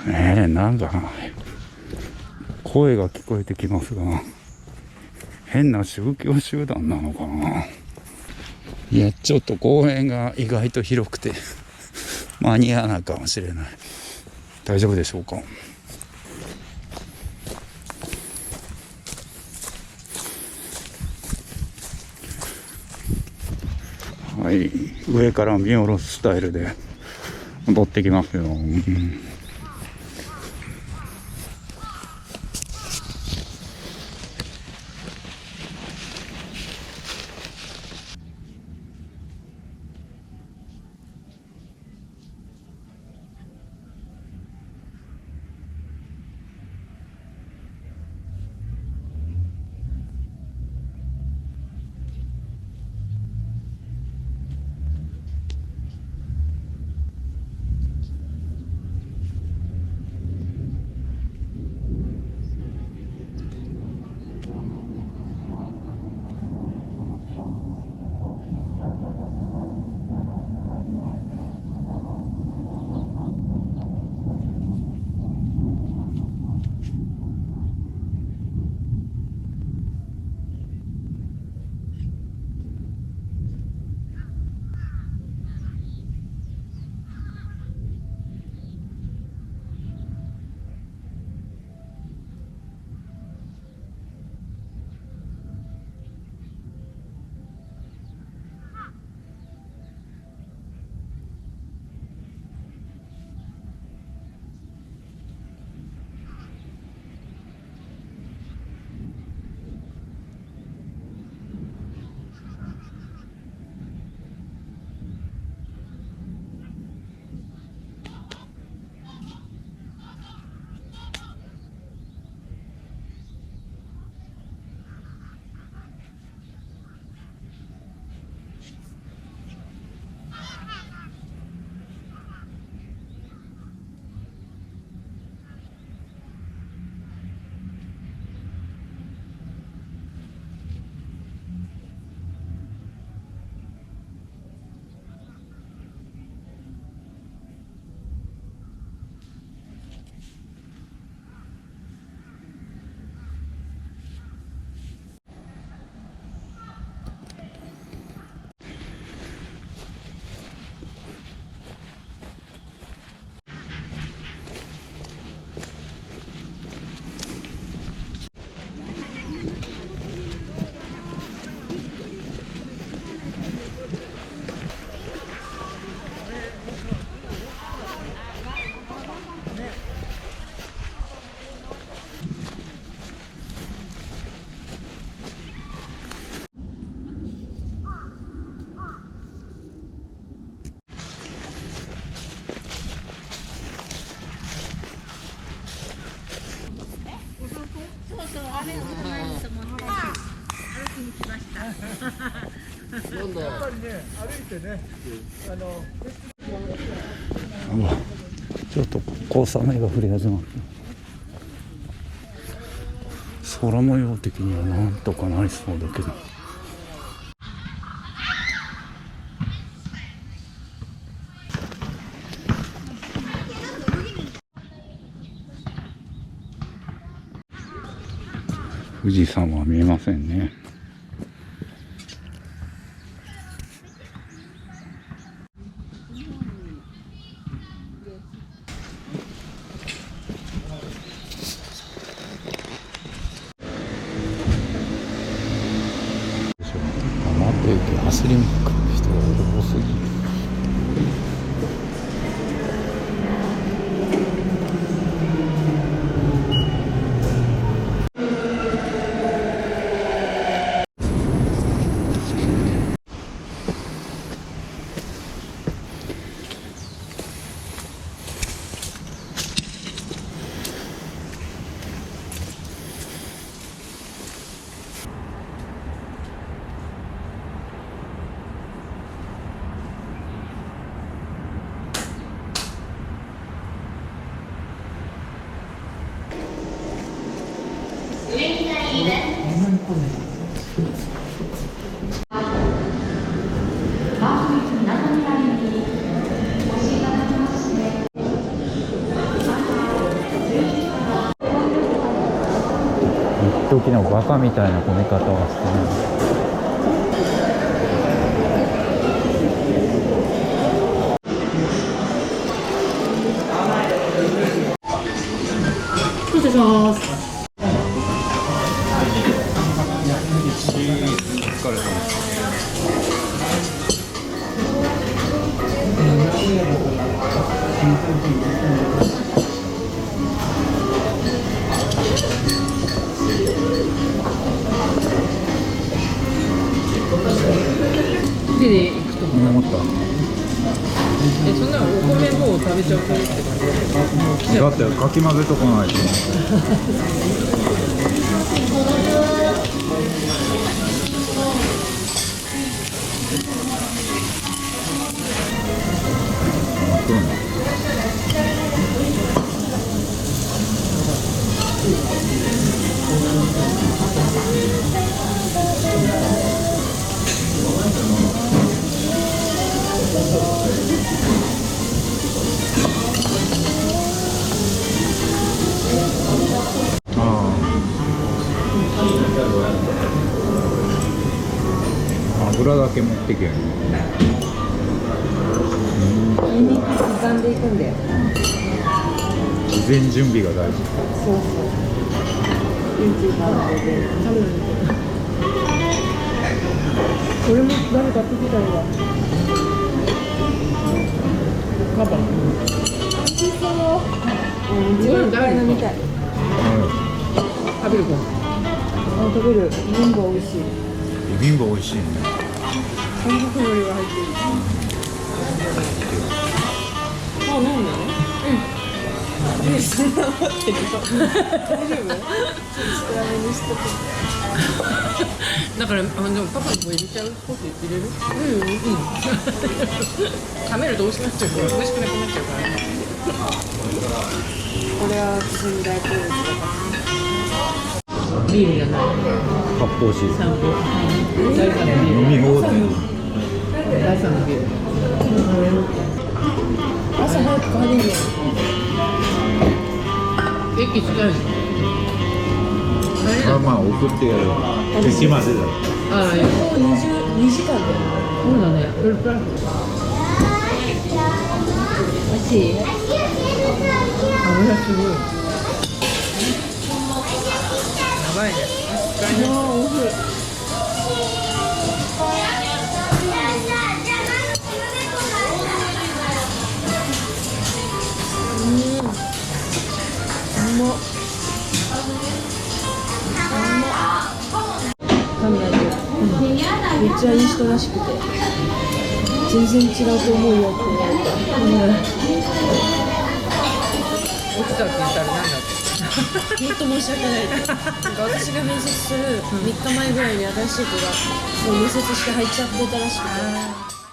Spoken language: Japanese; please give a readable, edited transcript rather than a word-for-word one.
なんか声が聞こえてきますが、変な宗教集団なのかな。いや、ちょっと公園が意外と広くて間に合わないかもしれない。大丈夫でしょうか。はい、上から見下ろすスタイルで戻ってきますよ。ちょっと小雨が降り始まった。空模様的にはなんとかなりそうだけど。富士山は見えませんね。走りに来る人が多すぎる。時のバカみたいな込め方はしてない。失礼します。お疲れ様です手で行くと思った。そんなお米もう食べちゃうって感じだってかき混ぜとかないと。油だけ持ってけ。ニンニク刻んでいくんだよ。事前準備が大事。そうそう。YouTuber で多分これも誰か食べたいわ。カバ。美味しそう。自分誰飲みたい。食べるか。あ、食べる。ビビンバ美味しい。ビビンバ美味しいね。韓国のりが入ってる。あ、飲んだの？うん。そんな待ってると。大丈夫？少なめにしとく。だからでもパパも入れちゃう？コーヒー入れる？うん。冷めると美味しくなっちゃうから、美味しくなくなっちゃうから。これは私の大好物だから。ビールじゃない。発泡酒。散歩。第三のビール。飲み放題。第三のビール。朝早く帰れるよ。駅近いじゃん。まあ送ってやる。駅までだ。ああ、もう2時間だよ。そうだね。フルプラス。美味しい？油すごい。やばいね。ああ、美味しい。めっちゃいい人らしくて全然違うと思うよって言われた。落ちたって言ったら何だって。本当申し訳ない。なんか私が面接する3日前ぐらいに新しい子がもう面接して入っちゃってたらしくて。